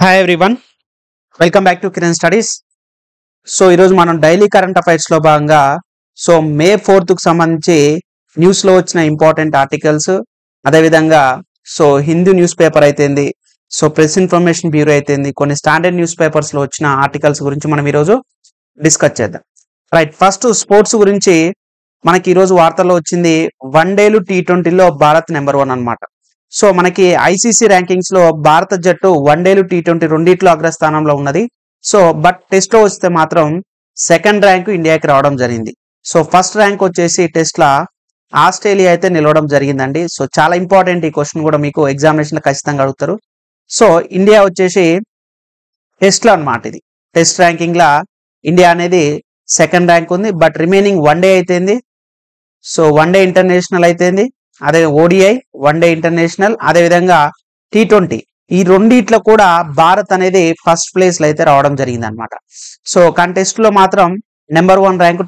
Hi everyone, welcome back to Kiran studies. So ఈరోజు మనం daily current అఫైర్స్లో భాగంగా మే 4కు సంబంధించి న్యూస్లో వచ్చిన ఇంపార్టెంట్ ఆర్టికల్స్, అదేవిధంగా హిందూ న్యూస్ పేపర్ అయితేంది, ప్రెస్ ఇన్ఫర్మేషన్ బ్యూరో అయితేంది, కొన్ని స్టాండర్డ్ న్యూస్ పేపర్స్లో వచ్చిన ఆర్టికల్స్ గురించి మనం ఈరోజు డిస్కస్ చేద్దాం. రైట్, ఫస్ట్ స్పోర్ట్స్ గురించి మనకి ఈరోజు వార్తల్లో వచ్చింది. వన్డేలు T20లో భారత్ నెంబర్ 1 అనమాట. మనకి ఐసీసీ ర్యాంకింగ్స్ లో భారత జట్టు వన్డేలు T20 రెండిట్లో అగ్రస్థానంలో ఉన్నది. బట్ టెస్ట్ లో వస్తే మాత్రం సెకండ్ ర్యాంక్ ఇండియాకి రావడం జరిగింది. ఫస్ట్ ర్యాంక్ వచ్చేసి టెస్ట్ లా ఆస్ట్రేలియా అయితే నిలవడం జరిగిందండి. చాలా ఇంపార్టెంట్ ఈ క్వశ్చన్ కూడా మీకు ఎగ్జామినేషన్ లో ఖచ్చితంగా అడుగుతారు. ఇండియా వచ్చేసి టెస్ట్ లో అనమాట, ఇది టెస్ట్ ర్యాంకింగ్ లా ఇండియా అనేది సెకండ్ ర్యాంక్ ఉంది. బట్ రిమైనింగ్ వన్డే అయితేంది, వన్డే ఇంటర్నేషనల్ అయితేంది, అదే ఓడిఐ, వన్డే ఇంటర్నేషనల్, అదేవిధంగా T20, ఈ రెండిట్లో కూడా భారత్ అనేది ఫస్ట్ ప్లేస్ లో అయితే రావడం జరిగింది అనమాట. కంటెస్ట్ లో మాత్రం నెంబర్ 1 ర్యాంకు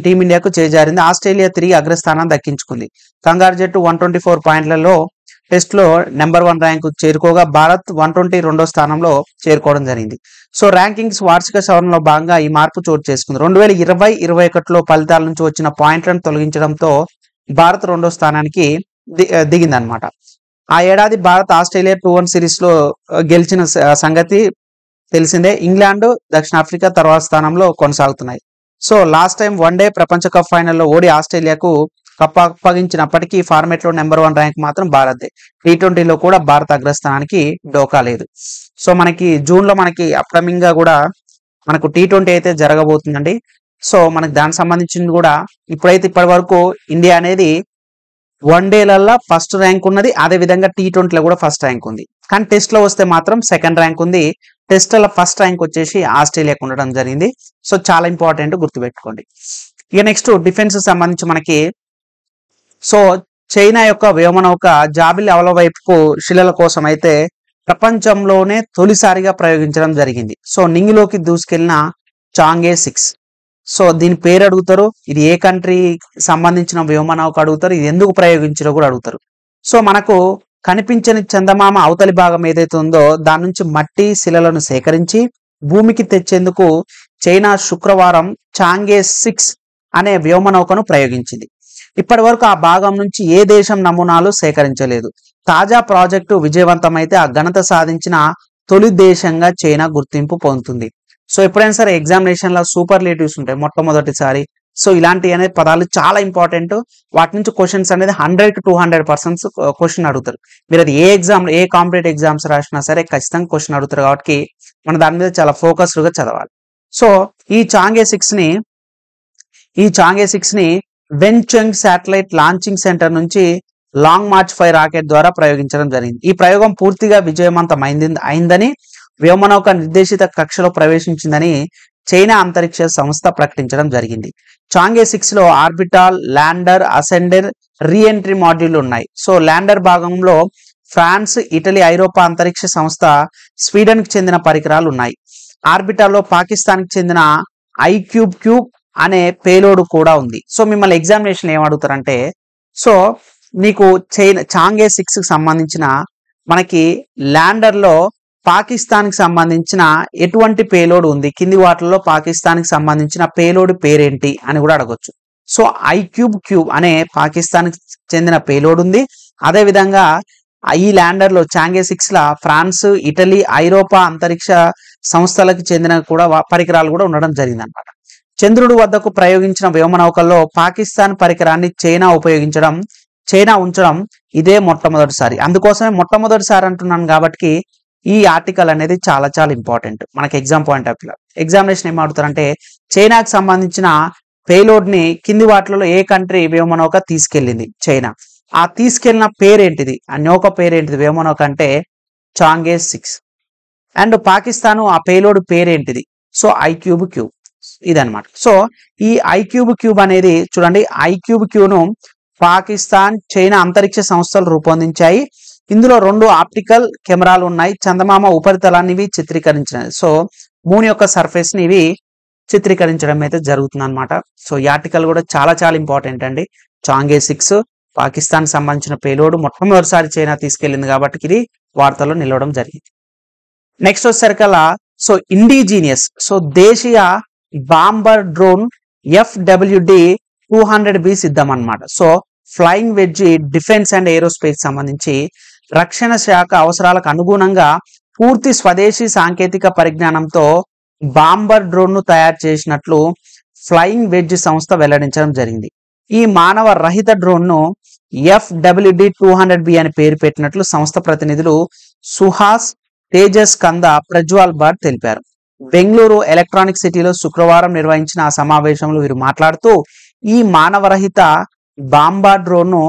టీమిండియాకు చేజారింది. ఆస్ట్రేలియా తిరిగి అగ్రస్థానాన్ని దక్కించుకుంది. కంగారు జట్టు 124 పాయింట్లలో టెస్ట్ లో నెంబర్ 1 ర్యాంకు చేరుకోగా భారత్ 122వ స్థానంలో చేరుకోవడం జరిగింది. ర్యాంకింగ్స్ వార్షిక సవరణలో భాగంగా ఈ మార్పు చోటు చేసుకుంది. 2020-21లో ఫలితాల నుంచి వచ్చిన పాయింట్లను తొలగించడంతో భారత్ 2వ స్థానానికి దిగిందనమాట. ఆ ఏడాది భారత్ ఆస్ట్రేలియా 2-1 సిరీస్ లో గెలిచిన సంగతి తెలిసిందే. ఇంగ్లాండ్, దక్షిణాఫ్రికా తర్వాత స్థానంలో కొనసాగుతున్నాయి. లాస్ట్ టైం వన్డే ప్రపంచ కప్ ఫైనల్లో ఓడి ఆస్ట్రేలియాకు కప్ అప్పగించినప్పటికీ ఫార్మేట్ లో నెంబర్ 1 ర్యాంక్ మాత్రం భారత్దే. T20లో కూడా భారత్ అగ్రస్థానానికి డోకా లేదు. మనకి జూన్ లో మనకి అప్కమింగ్ గా కూడా మనకు T20 అయితే జరగబోతుందండి. మనకి దానికి సంబంధించింది కూడా ఇప్పుడైతే ఇప్పటి వరకు ఇండియా అనేది వన్డేలల్లో ఫస్ట్ ర్యాంక్ ఉన్నది, అదే విధంగా T20లో కూడా ఫస్ట్ ర్యాంక్ ఉంది. కానీ టెస్ట్ లో వస్తే మాత్రం సెకండ్ ర్యాంక్ ఉంది. టెస్ట్ల ఫస్ట్ ర్యాంక్ వచ్చేసి ఆస్ట్రేలియాకు ఉండడం జరిగింది. చాలా ఇంపార్టెంట్, గుర్తుపెట్టుకోండి. ఇక నెక్స్ట్ డిఫెన్స్ సంబంధించి మనకి చైనా యొక్క వ్యోమనౌక జాబిలి అవల వైపుకు శిలల కోసం అయితే ప్రపంచంలోనే తొలిసారిగా ప్రయోగించడం జరిగింది. నింగిలోకి దూసుకెళ్లిన చాంగే 6. దీని పేరు అడుగుతారు, ఇది ఏ కంట్రీ సంబంధించిన వ్యోమనౌక అడుగుతారు, ఇది ఎందుకు ప్రయోగించారో కూడా అడుగుతారు. మనకు కనిపించని చందమామ అవతలి భాగం ఏదైతే ఉందో దాని నుంచి మట్టి శిలలను సేకరించి భూమికి తెచ్చేందుకు చైనా శుక్రవారం చాంగే 6 అనే వ్యోమనౌకను ప్రయోగించింది. ఇప్పటి వరకు ఆ భాగం నుంచి ఏ దేశం నమూనాలు సేకరించలేదు. తాజా ప్రాజెక్టు విజయవంతమైతే ఆ ఘనత సాధించిన తొలి దేశంగా చైనా గుర్తింపు పొందుతుంది. ఎప్పుడైనా సరే ఎగ్జామినేషన్ లో సూపర్లేటివ్స్ ఉంటాయి మొట్టమొదటిసారి. ఇలాంటి అనేది పదాలు చాలా ఇంపార్టెంట్. వాటి నుంచి క్వశ్చన్స్ అనేది 100-200% క్వశ్చన్ అడుగుతారు. మీరు అది ఏ ఎగ్జామ్, ఏ కాంపిటేటివ్ ఎగ్జామ్స్ రాసినా సరే ఖచ్చితంగా క్వశ్చన్ అడుగుతారు. కాబట్టి మన దాని మీద చాలా ఫోకస్డ్ గా చదవాలి. ఈ చాంగే 6 ని వెన్చెంగ్ శాటిలైట్ లాంచింగ్ సెంటర్ నుంచి లాంగ్ మార్చ్ 5 రాకెట్ ద్వారా ప్రయోగించడం జరిగింది. ఈ ప్రయోగం పూర్తిగా విజయవంతం అయిందని, వ్యోమనౌక నిర్దేశిత కక్షలో ప్రవేశించిందని చైనా అంతరిక్ష సంస్థ ప్రకటించడం జరిగింది. చాంగే 6 లో orbital, lander, ascender, reentry module ఉన్నాయి. ల్యాండర్ భాగంలో ఫ్రాన్స్, ఇటలీ, ఐరోపా అంతరిక్ష సంస్థ, స్వీడన్ కి చెందిన పరికరాలు ఉన్నాయి. ఆర్బిటాల్లో పాకిస్తాన్ కి చెందిన ఐక్యూబ్ అనే పేలోడ్ కూడా ఉంది. మిమ్మల్ని ఎగ్జామినేషన్ ఏం అడుగుతారంటే, మీకు చాంగే 6 కి సంబంధించిన మనకి ల్యాండర్ లో పాకిస్తాన్ కి సంబంధించిన ఎటువంటి పేలోడ్ ఉంది, కింది వాటిల్లో పాకిస్తాన్ కి సంబంధించిన పేలోడ్ పేరేంటి అని కూడా అడగొచ్చు. ఐక్యూబ్ అనే పాకిస్తాన్ కి చెందిన పేలోడ్ ఉంది. అదే విధంగా ఈ ల్యాండర్ లో చాంగే 6 లా ఫ్రాన్స్, ఇటలీ, ఐరోపా అంతరిక్ష సంస్థలకు చెందిన కూడా పరికరాలు కూడా ఉండడం జరిగింది అనమాట. చంద్రుడి వద్దకు ప్రయోగించిన వ్యోమనౌకల్లో పాకిస్తాన్ పరికరాన్ని చైనా ఉంచడం ఇదే మొట్టమొదటిసారి. అందుకోసమే మొట్టమొదటిసారి అంటున్నాను కాబట్టి ఈ ఆర్టికల్ అనేది చాలా చాలా ఇంపార్టెంట్ మనకి exam point of view. Examination ఏం అడుగుతారంటే, చైనాకు సంబంధించిన పేలోడ్ ని కింది వాటిలో ఏ కంట్రీ వ్యోమనౌక తీసుకెళ్లింది? చైనా. ఆ తీసుకెళ్లిన పేరేంటిది, ఆ నౌక పేరేంటిది వ్యోమనౌక అంటే చాంగే 6. అండ్ పాకిస్తాన్ ఆ పేలోడ్ పేరేంటిది? ఐక్యూబ్ ఇదనమాట. ఈ ఐక్యూబ్ అనేది చూడండి, ఐక్యూబ్ ను పాకిస్తాన్, చైనా అంతరిక్ష సంస్థలు రూపొందించాయి. ఇందులో 2 ఆప్టికల్ కెమెరాలు ఉన్నాయి. చందమామ ఉపరితలాన్ని ఇవి చిత్రీకరించినవి. మూన్ యొక్క సర్ఫేస్ ని ఇవి చిత్రీకరించడం అయితే జరుగుతుంది అనమాట. ఈ ఆర్టికల్ కూడా చాలా చాలా ఇంపార్టెంట్ అండి. చాంగే 6 పాకిస్తాన్ సంబంధించిన పేలోడ్ మొట్టమొదటిసారి చైనా తీసుకెళ్లింది కాబట్టి ఇది వార్తల్లో నిలవడం జరిగింది. నెక్స్ట్ వచ్చేసరికల్లా సో ఇండిజీనియస్ సో దేశీయ బాంబర్ డ్రోన్ FWD 200B సిద్ధం అన్నమాట. So flying wedge defence and aerospace సంబంధించి రక్షణ శాఖ అవసరాలకు అనుగుణంగా పూర్తి స్వదేశీ సాంకేతిక పరిజ్ఞానంతో బాంబర్ డ్రోన్ ను తయారు చేసినట్లు ఫ్లయింగ్ వెడ్జ్ సంస్థ వెల్లడించడం జరిగింది. ఈ మానవ రహిత డ్రోన్ ను FWD 200B అని పేరు పెట్టినట్లు సంస్థ ప్రతినిధులు సుహాస్ తేజస్ కంద ప్రజ్వాల్ బాట్ తెలిపారు. బెంగళూరు ఎలక్ట్రానిక్ సిటీలో శుక్రవారం నిర్వహించిన ఆ సమావేశంలో వీరు మాట్లాడుతూ ఈ మానవరహిత బాంబార్ డ్రోన్ ను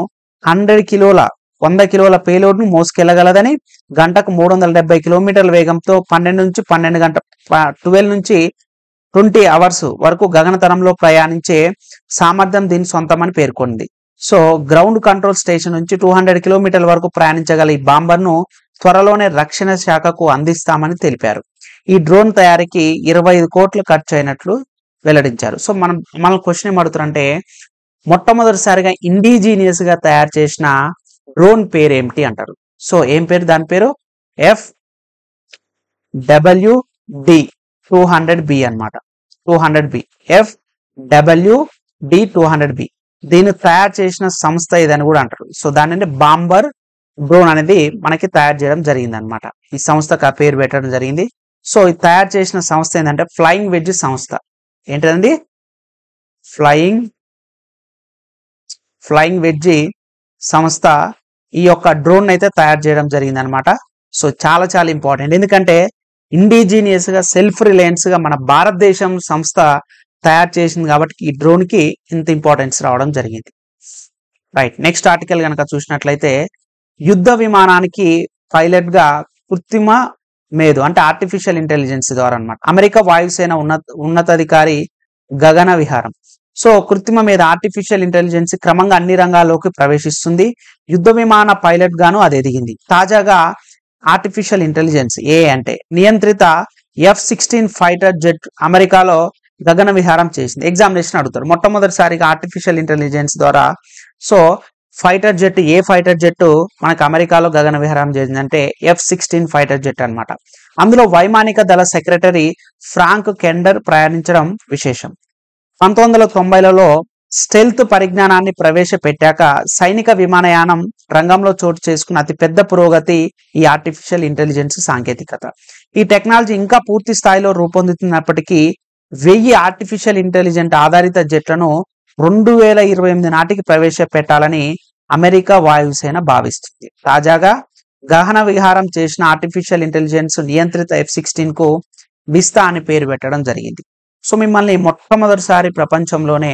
100 కిలోల పేలోడ్ ను మోసుకెళ్లగలదని, గంటకు 370 కిలోమీటర్ల వేగంతో 12 నుంచి 20 అవర్స్ వరకు గగనతలంలో ప్రయాణించే సామర్థ్యం దీని సొంతమని పేర్కొంది. సో గ్రౌండ్ కంట్రోల్ స్టేషన్ నుంచి 200 కిలోమీటర్ల వరకు ప్రయాణించగల ఈ బాంబర్ ను త్వరలోనే రక్షణ శాఖకు అందిస్తామని తెలిపారు. ఈ డ్రోన్ తయారీకి 25 కోట్లు ఖర్చు అయినట్లు వెల్లడించారు. సో మనం క్వశ్చన్ ఏం అడుగుతారంటే మొట్టమొదటిసారిగా ఇండిజీనియస్ గా తయారు చేసిన డ్రోన్ పేరు ఏమిటి అంటారు. సో ఏం పేరు? దాని పేరు FWD 200B అన్నమాట. 200B FWD 200B దీన్ని తయారు చేసిన సంస్థ ఇదని కూడా అంటారు. సో దాని బాంబర్ డ్రోన్ అనేది మనకి తయారు చేయడం జరిగింది అనమాట. ఈ సంస్థకు ఆ పేరు పెట్టడం జరిగింది. సో ఇది తయారు చేసిన సంస్థ ఏంటంటే ఫ్లయింగ్ వెడ్జ్ సంస్థ. ఏంటండి? ఫ్లయింగ్ వెడ్జ్ సంస్థ ఈ యొక్క డ్రోన్ అయితే తయారు చేయడం జరిగింది అనమాట. సో చాలా చాలా ఇంపార్టెంట్, ఎందుకంటే ఇండిజీనియస్ గా సెల్ఫ్ రిలయన్స్ గా మన భారతదేశం సంస్థ తయారు చేసింది కాబట్టి ఈ డ్రోన్ కి ఇంత ఇంపార్టెన్స్ రావడం జరిగింది. రైట్, నెక్స్ట్ ఆర్టికల్ కనుక చూసినట్లయితే యుద్ధ విమానానికి పైలట్ గా కృత్రిమ మేధు అంటే ఆర్టిఫిషియల్ ఇంటెలిజెన్స్ ద్వారా అన్నమాట. అమెరికా వాయుసేన ఉన్నతాధికారి గగన విహారం. సో కృత్రిమ మీద ఆర్టిఫిషియల్ ఇంటెలిజెన్స్ క్రమంగా అన్ని రంగాల్లోకి ప్రవేశిస్తుంది. యుద్ధ విమాన పైలట్ గాను అది ఎదిగింది. తాజాగా ఆర్టిఫిషియల్ ఇంటెలిజెన్స్ అంటే నియంత్రిత F-16 ఫైటర్ జెట్ అమెరికాలో గగన విహారం చేసింది. ఎగ్జామినేషన్ అడుగుతారు మొట్టమొదటిసారిగా ఆర్టిఫిషియల్ ఇంటెలిజెన్స్ ద్వారా. సో ఫైటర్ జెట్ మనకు అమెరికాలో గగన విహారం చేసిందంటే F-16 ఫైటర్ జెట్ అన్నమాట. అందులో వైమానిక దళ సెక్రటరీ ఫ్రాంక్ కెండర్ ప్రయాణించడం విశేషం. 1990లలో స్టెల్త్ పరిజ్ఞానాన్ని ప్రవేశపెట్టాక సైనిక విమానయానం రంగంలో చోటు చేసుకున్న అతిపెద్ద పురోగతి ఈ ఆర్టిఫిషియల్ ఇంటెలిజెన్స్ సాంకేతికత. ఈ టెక్నాలజీ ఇంకా పూర్తి స్థాయిలో రూపొందుతున్నప్పటికీ 1000 ఆర్టిఫిషియల్ ఇంటెలిజెంట్ ఆధారిత జెట్లను 2028 నాటికి ప్రవేశపెట్టాలని అమెరికా వాయుసేన భావిస్తుంది. తాజాగా గగన విహారం చేసిన ఆర్టిఫిషియల్ ఇంటెలిజెన్స్ నియంత్రిత F-16 కు విస్తా అని పేరు పెట్టడం జరిగింది. సో మిమ్మల్ని మొట్టమొదటిసారి ప్రపంచంలోనే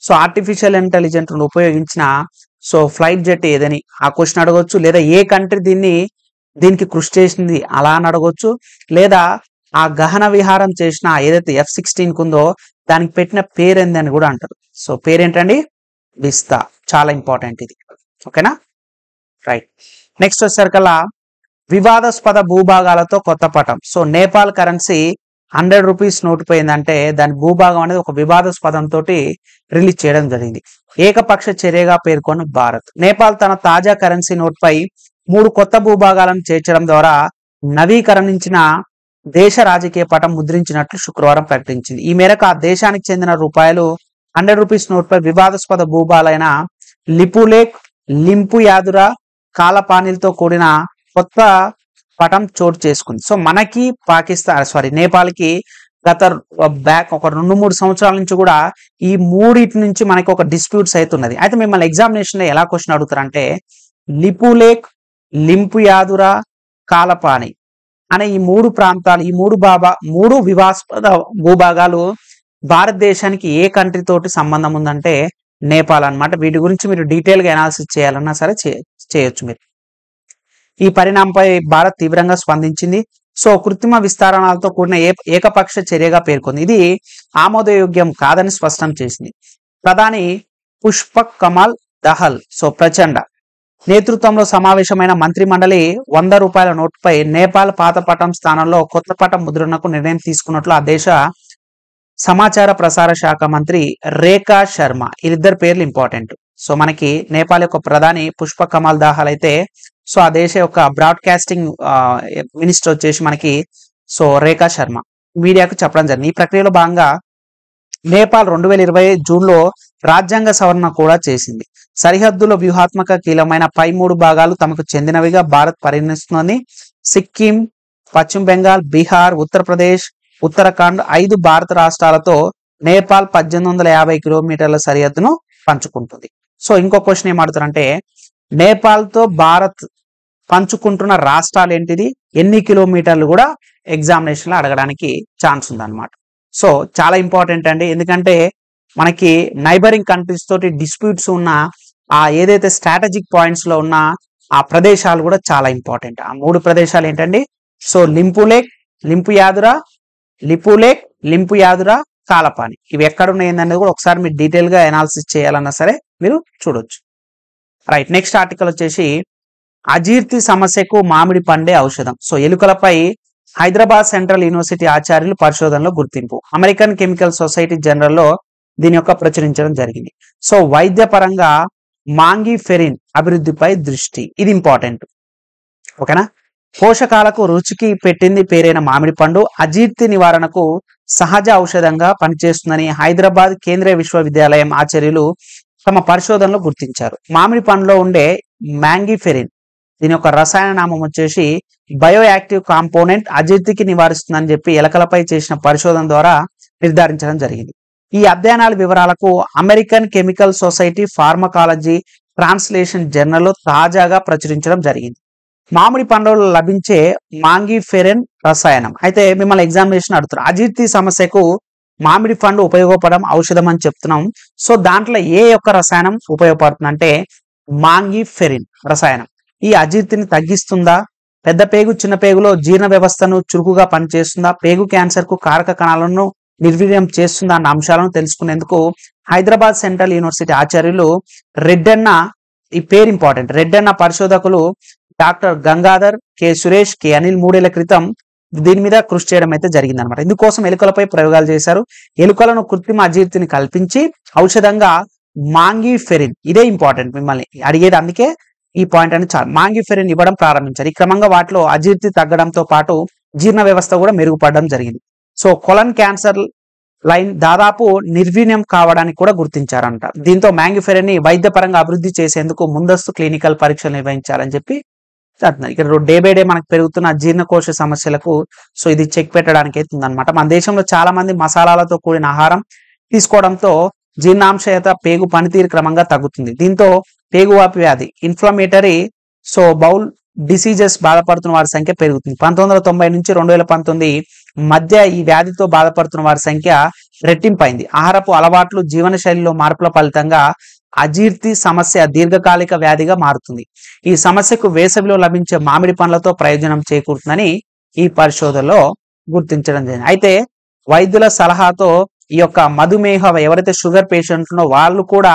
సో ఆర్టిఫిషియల్ ఇంటెలిజెంట్ ఉపయోగించిన సో ఫ్లైట్ జెట్ ఏదని ఆ క్వశ్చన్ అడగొచ్చు, లేదా ఏ కంట్రీ దీనికి కృషి చేసింది అలా అని అడగొచ్చు, లేదా ఆ గహన విహారం చేసిన ఏదైతే F-16 ఉందో దానికి పెట్టిన పేరేంది అని కూడా అంటారు. సో పేరేంటండి? విస్తా. చాలా ఇంపార్టెంట్ ఇది, ఓకేనా? రైట్, నెక్స్ట్ వచ్చేసరికల్లా వివాదాస్పద భూభాగాలతో కొత్త పటం. So Nepal currency 100 rupees note పోయిందంటే దాని భూభాగం అనేది ఒక వివాదాస్పదంతో రిలీజ్ చేయడం జరిగింది. ఏకపక్ష చర్యగా పేర్కొన్న భారత్. నేపాల్ తన తాజా కరెన్సీ నోట్పై 3 కొత్త భూభాగాలను చేర్చడం ద్వారా నవీకరించిన దేశ రాజకీయ పటం ముద్రించినట్లు శుక్రవారం ప్రకటించింది. ఈ మేరకు ఆ దేశానికి చెందిన రూపాయలు 100 రూపీస్ నోట్పై వివాదాస్పద భూభాగాలైన లిపులేక్, లింపుయాదురా, కాలపానీలతో కూడిన కొత్త పటం చోటు చేసుకుంది. సో మనకి నేపాల్కి గత ఒక 2-3 సంవత్సరాల నుంచి కూడా ఈ మూడిటి నుంచి మనకి ఒక డిస్ప్యూట్స్ అవుతున్నది. అయితే మిమ్మల్ని ఎగ్జామినేషన్ లో ఎలా క్వశ్చన్ అడుగుతారంటే లిపులేక్, లింపుయాదురా, కాలపాని అనే ఈ 3 ప్రాంతాలు, ఈ 3 వివాదాస్పద భూభాగాలు భారతదేశానికి ఏ కంట్రీ తోటి సంబంధం ఉందంటే నేపాల్ అన్నమాట. వీటి గురించి మీరు డీటెయిల్ గా అనాలిసిస్ చేయాలన్నా సరే చేయొచ్చు మీరు. ఈ పరిణామంపై భారత్ తీవ్రంగా స్పందించింది. సో కృత్రిమ విస్తరణలతో కూడిన ఏకపక్ష చర్యగా పేర్కొంది. ఇది ఆమోదయోగ్యం కాదని స్పష్టం చేసింది. ప్రధాని పుష్పక్ కమల్ దహల్ ప్రచండ నేతృత్వంలో సమావేశమైన మంత్రి మండలి 100 రూపాయల నోటుపై నేపాల్ పాత పటం స్థానంలో కొత్త పటం ముద్రణకు నిర్ణయం తీసుకున్నట్లు ఆ దేశ సమాచార ప్రసార శాఖ మంత్రి రేఖా శర్మ. వీళ్ళిద్దరు పేర్లు ఇంపార్టెంట్. సో మనకి నేపాల్ యొక్క ప్రధాని పుష్పక్ కమల్ దహల్ అయితే సో ఆ దేశ యొక్క బ్రాడ్కాస్టింగ్ మినిస్టర్ వచ్చేసి మనకి సో రేఖా శర్మ మీడియాకు చెప్పడం జరిగింది. ఈ ప్రక్రియలో భాగంగా నేపాల్ 2020 జూన్లో రాజ్యాంగ సవరణ కూడా చేసింది. సరిహద్దుల వ్యూహాత్మక కీలకమైన పై 3 భాగాలు తమకు చెందినవిగా భారత్ పరిగణిస్తుందని సిక్కిం, పశ్చిమ బెంగాల్, బీహార్, ఉత్తరప్రదేశ్, ఉత్తరాఖండ్ 5 భారత రాష్ట్రాలతో నేపాల్ 1850 కిలోమీటర్ల సరిహద్దును పంచుకుంటుంది. సో ఇంకో క్వశ్చన్ ఏం అడుగుతారంటే నేపాల్తో భారత్ పంచుకుంటున్న రాష్ట్రాలు ఏంటిది, ఎన్ని కిలోమీటర్లు కూడా ఎగ్జామినేషన్ లో అడగడానికి ఛాన్స్ ఉందన్నమాట. సో చాలా ఇంపార్టెంట్ అండి, ఎందుకంటే మనకి నైబరింగ్ కంట్రీస్ తోటి డిస్ప్యూట్స్ ఉన్న ఆ ఏదైతే స్ట్రాటజిక్ పాయింట్స్ లో ఉన్న ఆ ప్రదేశాలు కూడా చాలా ఇంపార్టెంట్. ఆ 3 ప్రదేశాలు ఏంటండి, సో లిపులేక్, లింపుయాదురా, కాలపాని, ఇవి ఎక్కడ ఉన్నాయి ఏంటనేది కూడా ఒకసారి మీరు డీటెయిల్ గా అనాలిసిస్ చేయాలన్నా సరే మీరు చూడొచ్చు. రైట్, నెక్స్ట్ ఆర్టికల్ వచ్చేసి అజీర్తి సమస్యకు మామిడి పండే ఔషధం. సో ఎలుకలపై హైదరాబాద్ సెంట్రల్ యూనివర్సిటీ ఆచార్యులు పరిశోధనలో గుర్తింపు. అమెరికన్ కెమికల్ సొసైటీ జనరల్ లో దీని యొక్క ప్రచురించడం జరిగింది. సో వైద్య పరంగా మాంగిఫెరిన్ అభివృద్ధిపై దృష్టి, ఇది ఇంపార్టెంట్. ఓకేనా. పోషకాలకు రుచికి పెట్టింది పేరైన మామిడి పండు అజీర్తి నివారణకు సహజ ఔషధంగా పనిచేస్తుందని హైదరాబాద్ కేంద్రీయ విశ్వవిద్యాలయం ఆచార్యులు తమ పరిశోధనలో గుర్తించారు. మామిడి పండులో ఉండే మ్యాంగిఫెరిన్, దీని యొక్క రసాయన నామం వచ్చేసి బయోయాక్టివ్ కాంపోనెంట్, అజీర్తికి నివారిస్తుందని చెప్పి ఎలకలపై చేసిన పరిశోధన ద్వారా నిర్ధారించడం జరిగింది. ఈ అధ్యయనాల వివరాలకు American Chemical Society pharmacology translation జర్నల్లో తాజాగా ప్రచురించడం జరిగింది. మామిడి పండ్లలో లభించే మాంగిఫెరిన్ రసాయనం. అయితే మిమ్మల్ని ఎగ్జామినేషన్ అడుగుతారు, అజీర్తి సమస్యకు మామిడి పండు ఉపయోగపడడం ఔషధం అని చెప్తున్నాం. సో దాంట్లో ఏ యొక్క రసాయనం ఉపయోగపడుతుంది అంటే మాంగిఫెరిన్ రసాయనం. ఈ అజీర్తిని తగ్గిస్తుందా, పెద్ద పేగు చిన్న పేగులో జీర్ణ వ్యవస్థను చురుకుగా పనిచేస్తుందా, పేగు క్యాన్సర్ కు కారక కణాలను నిర్వీర్యం చేస్తుందా అన్న అంశాలను తెలుసుకునేందుకు హైదరాబాద్ సెంట్రల్ యూనివర్సిటీ ఆచార్యులు రెడ్డన్న, ఈ పేరు ఇంపార్టెంట్, రెడ్డన్న పరిశోధకులు doctor Gangadhar, K Suresh, K Anil 3 ఏళ్ల క్రితం దీని మీద కృషి చేయడం అయితే జరిగింది అనమాట. ఇందుకోసం ఎలుకలపై ప్రయోగాలు చేశారు. ఎలుకలను కృత్రిమ అజీర్తిని కల్పించి ఔషధంగా మాంగిఫెరిన్, ఇదే ఇంపార్టెంట్ మిమ్మల్ని అడిగేది, అందుకే ఈ పాయింట్ అని చాలు, మాంగిఫెరిన్ ఇవ్వడం ప్రారంభించారు. ఈ క్రమంగా వాటిలో అజీర్తి తగ్గడంతో పాటు జీర్ణ వ్యవస్థ కూడా మెరుగుపడడం జరిగింది. సో కొలన్ క్యాన్సర్ లైన్ దాదాపు నిర్వీర్యం కావడానికి కూడా గుర్తించారంట. దీంతో మ్యాంగిఫెరిన్ ని వైద్యపరంగా అభివృద్ధి చేసేందుకు ముందస్తు క్లినికల్ పరీక్షలు నిర్వహించాలని చెప్పి చెప్తున్నారు. ఇక్కడ డే బై డే మనకు పెరుగుతున్న జీర్ణకోశ సమస్యలకు సో ఇది చెక్ పెట్టడానికి అవుతుందన్నమాట. మన దేశంలో చాలా మంది మసాలాలతో కూడిన ఆహారం తీసుకోవడంతో జీర్ణాంశయత, పేగు పనితీరు క్రమంగా తగ్గుతుంది. దీంతో పేగువాపి వ్యాధి, ఇన్ఫ్లమేటరీ సో బౌల్ డిసీజెస్ బాధపడుతున్న వారి సంఖ్య పెరుగుతుంది. 1990 నుంచి 2019 మధ్య ఈ వ్యాధితో బాధపడుతున్న వారి సంఖ్య రెట్టింపైంది. ఆహారపు అలవాట్లు, జీవనశైలిలో మార్పుల ఫలితంగా అజీర్తి సమస్య దీర్ఘకాలిక వ్యాధిగా మారుతుంది. ఈ సమస్యకు వేసవిలో లభించే మామిడి పండ్లతో ప్రయోజనం చేకూరుతుందని ఈ పరిశోధనలో గుర్తించడం జరిగింది. అయితే వైద్యుల సలహాతో ఈ యొక్క మధుమేహ ఎవరైతే షుగర్ పేషెంట్స్ వాళ్ళు కూడా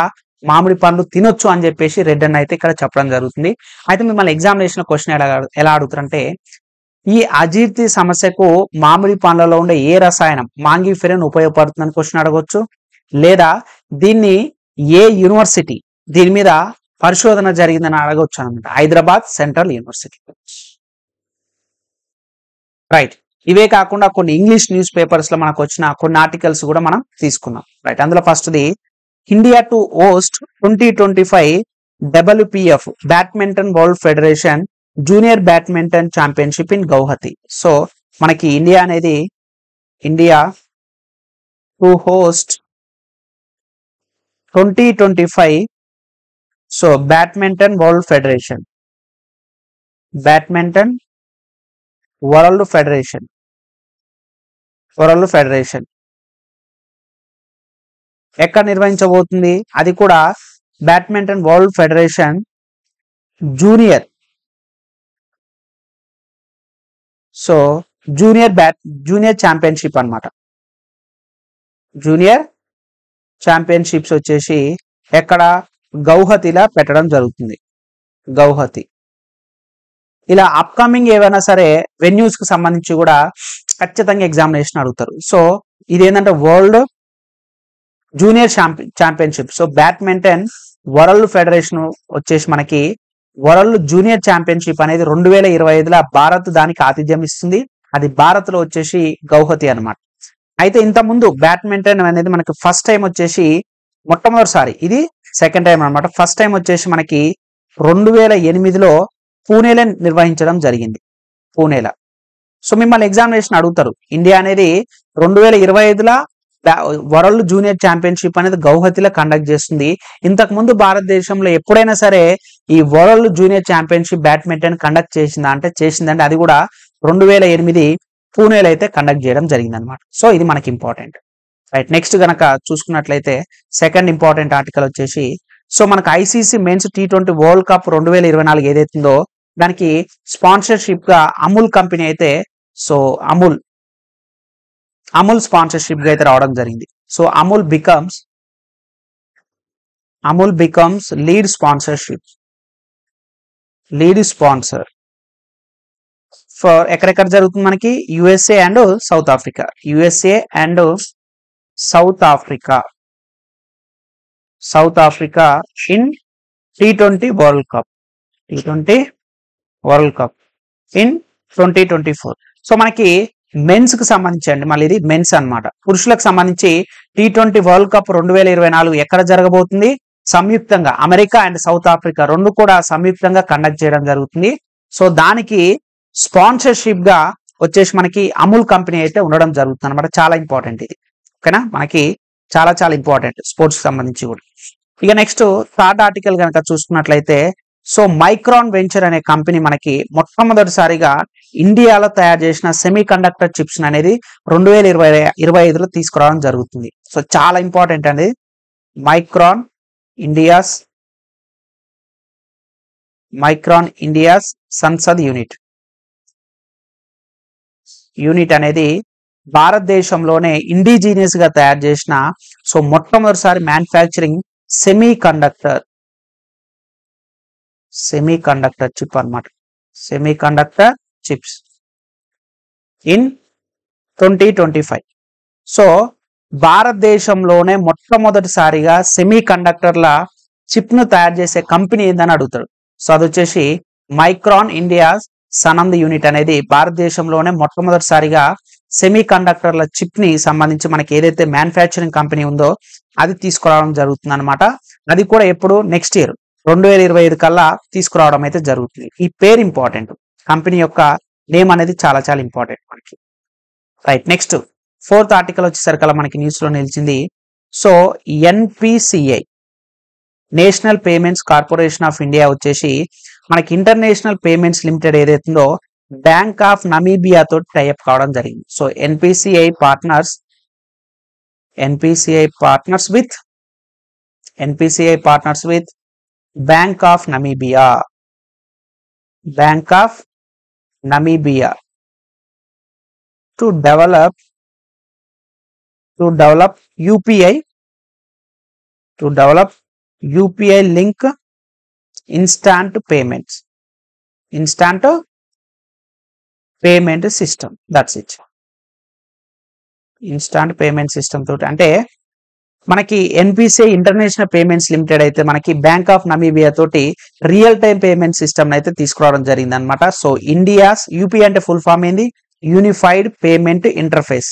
మామిడి పండ్లు తినొచ్చు అని చెప్పేసి రెడ్డన్న అయితే ఇక్కడ చెప్పడం జరుగుతుంది. అయితే మిమ్మల్ని ఎగ్జామినేషన్ క్వశ్చన్ ఎలా అడుగుతారంటే ఈ అజీర్తి సమస్యకు మామిడి పండ్లలో ఉండే ఏ రసాయనం మాంగిఫెరిన్ ఉపయోగపడుతుందని క్వశ్చన్ అడగొచ్చు, లేదా దీన్ని ఏ యూనివర్సిటీ దీని మీద పరిశోధన జరిగిందని అడగొచ్చు అనమాట. Hyderabad central university. రైట్, ఇవే కాకుండా కొన్ని ఇంగ్లీష్ న్యూస్ పేపర్స్ లో మనకు వచ్చిన కొన్ని ఆర్టికల్స్ కూడా మనం తీసుకున్నాం. రైట్, అందులో ఫస్ట్ది India to host 2025 WPF Badminton World Federation junior badminton championship in Guwahati. So మనకి India to host 2025 so Badminton World Federation ఎక్కడ నిర్వహించబోతుంది, అది కూడా Badminton World Federation junior championship అన్నమాట. జూనియర్ ఛాంపియన్షిప్స్ వచ్చేసి ఎక్కడ గౌహతిలా పెట్టడం జరుగుతుంది. గౌహతి. ఇలా అప్కమింగ్ ఏవైనా సరే వెన్యూస్ కి సంబంధించి కూడా ఖచ్చితంగా ఎగ్జామినేషన్ అడుగుతారు. సో ఇది ఏంటంటే world junior championship. So Badminton World federation వచ్చేసి మనకి వరల్డ్ జూనియర్ ఛాంపియన్షిప్ అనేది 2025లో భారత్ దానికి ఆతిథ్యం ఇస్తుంది. అది భారత్ లో వచ్చేసి గౌహతి అన్నమాట. అయితే ఇంత ముందు బ్యాడ్మింటన్ అనేది మనకి ఫస్ట్ టైం వచ్చేసి మొట్టమొదటిసారి, ఇది సెకండ్ టైం అన్నమాట. ఫస్ట్ టైం వచ్చేసి మనకి 2008లో పూణేలో నిర్వహించడం జరిగింది, పూణేలో. సో మిమ్మల్ని ఎగ్జామినేషన్ అడుగుతారు, ఇండియా అనేది 2025లో వరల్డ్ జూనియర్ ఛాంపియన్షిప్ అనేది గౌహతిలో కండక్ట్ చేస్తుంది. ఇంతకు ముందు భారతదేశంలో ఎప్పుడైనా సరే ఈ world junior championship badminton conduct చేసిందా అంటే చేసిందంటే అది కూడా 2008 పూణేలో అయితే కండక్ట్ చేయడం జరిగింది అనమాట. సో ఇది మనకి ఇంపార్టెంట్. రైట్, నెక్స్ట్ గనక చూసుకున్నట్లయితే సెకండ్ ఇంపార్టెంట్ ఆర్టికల్ వచ్చేసి, సో మనకు ICC men's T20 world cup 2024 ఏదైతుందో దానికి స్పాన్సర్షిప్ గా అమూల్ కంపెనీ అయితే, సో అమూల్ స్పాన్సర్షిప్ గా అయితే రావడం జరిగింది. So Amul becomes lead sponsor for ఎక్కడెక్కడ జరుగుతుంది మనకి USA and South Africa in T20 world cup in 2024. So మనకి మెన్స్ కి సంబంధించి అండి, మళ్ళీ ఇది మెన్స్ అన్నమాట. పురుషులకు సంబంధించి T20 వరల్డ్ కప్ 2024 ఎక్కడ జరగబోతుంది? సంయుక్తంగా అమెరికా అండ్ సౌత్ ఆఫ్రికా రెండు కూడా సంయుక్తంగా కండక్ట్ చేయడం జరుగుతుంది. సో దానికి స్పాన్సర్షిప్ గా వచ్చేసి మనకి అమూల్ కంపెనీ అయితే ఉండడం జరుగుతుంది అనమాట. చాలా ఇంపార్టెంట్ ఇది, ఓకేనా, మనకి చాలా చాలా ఇంపార్టెంట్ స్పోర్ట్స్ సంబంధించి కూడా. ఇక నెక్స్ట్ థర్డ్ ఆర్టికల్ కనుక చూసుకున్నట్లయితే, సో మైక్రాన్ వెంచర్ అనే కంపెనీ మనకి మొట్టమొదటిసారిగా ఇండియాలో తయారు చేసిన సెమీ కండక్టర్ చిప్స్ అనేది 2025లో తీసుకురావడం జరుగుతుంది. సో చాలా ఇంపార్టెంట్ అండి. మైక్రాన్ ఇండియాస్ సంసద్ యూనిట్ అనేది భారతదేశంలోనే ఇండిజీనియస్ గా తయారు చేసిన సో మొట్టమొదటిసారి మ్యానుఫ్యాక్చరింగ్ సెమీ కండక్టర్ చిప్ అన్నమాట. Semi conductor chips in 2025. So భారతదేశంలోనే మొట్టమొదటిసారిగా సెమీ కండక్టర్ల చిప్ ను తయారు చేసే కంపెనీ ఏందని అడుగుతాడు. సో అది వచ్చేసి మైక్రాన్ ఇండియాస్ సనంద్ యూనిట్ అనేది భారతదేశంలోనే మొట్టమొదటిసారిగా సెమీ కండక్టర్ల చిప్ ని సంబంధించి మనకి ఏదైతే మ్యానుఫ్యాక్చరింగ్ కంపెనీ ఉందో అది తీసుకురావడం జరుగుతుంది అనమాట. అది కూడా ఎప్పుడు నెక్స్ట్ ఇయర్ 2025 కల్లా తీసుకురావడం అయితే జరుగుతుంది. ఈ పేరు ఇంపార్టెంట్, కంపెనీ యొక్క నేమ్ అనేది చాలా చాలా ఇంపార్టెంట్ మనకి. రైట్, నెక్స్ట్ ఫోర్త్ ఆర్టికల్ వచ్చేసరికల్లా మనకి న్యూస్ లో నిలిచింది. So NPCI national payments corporation of India వచ్చేసి మనకి ఇంటర్నేషనల్ పేమెంట్స్ లిమిటెడ్ ఏదైతుందో బ్యాంక్ ఆఫ్ నమీబియా తోటి టైఅప్ కావడం జరిగింది. So NPCI partners with bank of Namibia to develop UPI link instant payment system. That's it. Instant payment system తోటి అంటే మనకి NPCI international payments limited అయితే మనకి బ్యాంక్ ఆఫ్ నమీబియా తోటి రియల్ టైం పేమెంట్ సిస్టమ్ అయితే తీసుకురావడం జరిగింది అనమాట. సో ఇండియాస్ UPI అంటే ఫుల్ ఫామ్ ఏంది? యూనిఫైడ్ పేమెంట్ ఇంటర్ఫేస్,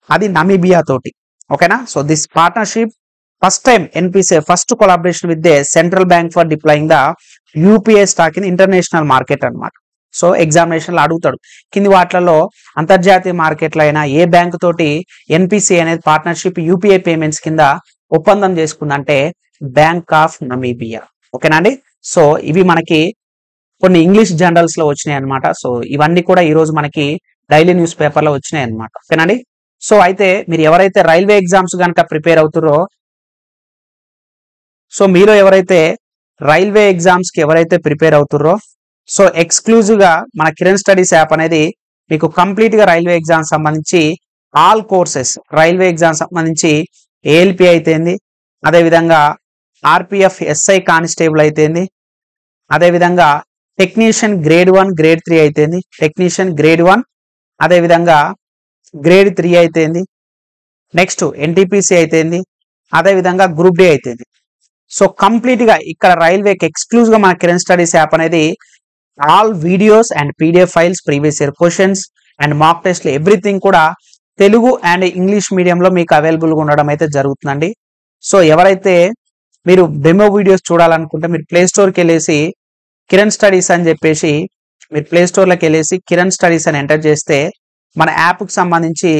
అది నమీబియా తోటి, ఓకేనా. So this partnership first time NPCI first collaboration with the central bank for deploying the UPI stock in international market అనమాట. సో ఎగ్జామినేషన్ లో అడుగుతాడు, కింది వాటిలలో అంతర్జాతీయ మార్కెట్లో అయినా ఏ బ్యాంక్ తోటి NPCI అనేది పార్ట్నర్షిప్ UPI పేమెంట్స్ కింద ఒప్పందం చేసుకుందంటే బ్యాంక్ ఆఫ్ నమీబియా, ఓకేనా అండి. సో ఇవి మనకి కొన్ని ఇంగ్లీష్ జర్నల్స్ లో వచ్చినాయి అనమాట. సో ఇవన్నీ కూడా ఈ రోజు మనకి డైలీ న్యూస్ పేపర్ లో వచ్చినాయి అనమాట, ఓకేనండి. సో అయితే మీరు ఎవరైతే రైల్వే ఎగ్జామ్స్ కనుక ప్రిపేర్ అవుతారో, సో మీరు ఎవరైతే రైల్వే ఎగ్జామ్స్ కి ఎవరైతే ప్రిపేర్ అవుతారో, సో ఎక్స్క్లూజివ్ గా మన కిరణ్ స్టడీస్ యాప్ అనేది మీకు కంప్లీట్ గా రైల్వే ఎగ్జామ్ సంబంధించి ఆల్ కోర్సెస్, రైల్వే ఎగ్జామ్ సంబంధించి ALP అయితేంది, అదేవిధంగా RPF SI కానిస్టేబుల్ అయితేంది, అదేవిధంగా టెక్నీషియన్ గ్రేడ్ 1 గ్రేడ్ 3 అయితేంది, టెక్నీషియన్ గ్రేడ్ 1 అదేవిధంగా గ్రేడ్ 3 అయితేంది, నెక్స్ట్ NTPC అయితేంది, అదేవిధంగా గ్రూప్ D అయితేంది. సో కంప్లీట్ గా ఇక్కడ రైల్వేకి ఎక్స్క్లూజివ్ గా మన కిరణ్ స్టడీస్ యాప్ అనేది all videos and PDF files, previous year questions and మాక్ టెస్ట్లు ఎవ్రీథింగ్ కూడా తెలుగు అండ్ ఇంగ్లీష్ మీడియంలో మీకు అవైలబుల్ గా ఉండడం అయితే జరుగుతుందండి. సో ఎవరైతే మీరు డెమో వీడియోస్ చూడాలనుకుంటే మీరు ప్లే స్టోర్కి వెళ్ళేసి కిరణ్ స్టడీస్ అని చెప్పేసి మీరు ప్లే స్టోర్లోకి వెళ్ళేసి కిరణ్ స్టడీస్ అని ఎంటర్ చేస్తే మన యాప్కి సంబంధించి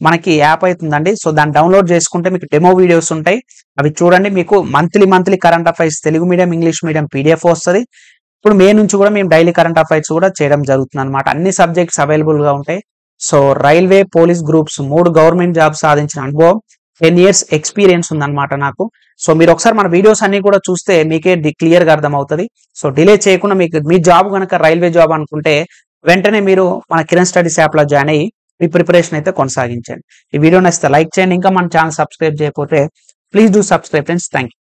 మనకి యాప్ అవుతుందండి. సో దాన్ని డౌన్లోడ్ చేసుకుంటే మీకు డెమో వీడియోస్ ఉంటాయి, అవి చూడండి. మీకు monthly current affairs Telugu medium, English medium PDF వస్తుంది. ఇప్పుడు మే నుంచి కూడా మేము డైలీ కరెంట్ అఫైర్స్ కూడా చేయడం జరుగుతుంది అనమాట. అన్ని సబ్జెక్ట్స్ అవైలబుల్ గా ఉంటాయి. So railway, police groups 3 government job సాధించిన అనుభవం, 10 years ఎక్స్పీరియన్స్ ఉందన్నమాట నాకు. సో మీరు ఒకసారి మన వీడియోస్ అన్ని కూడా చూస్తే మీకే క్లియర్ గా అర్థం అవుతుంది. సో డిలే చేయకుండా మీకు మీ జాబ్ కనుక రైల్వే జాబ్ అనుకుంటే వెంటనే మీరు మన కిరణ్ స్టడీస్ యాప్ లో జాయిన్ అయ్యి మీ ప్రిపరేషన్ అయితే కొనసాగించండి. ఈ వీడియో నచ్చితే లైక్ చేయండి. ఇంకా మన ఛానల్ సబ్స్క్రైబ్ చేయకపోతే please do subscribe friends. Thank you.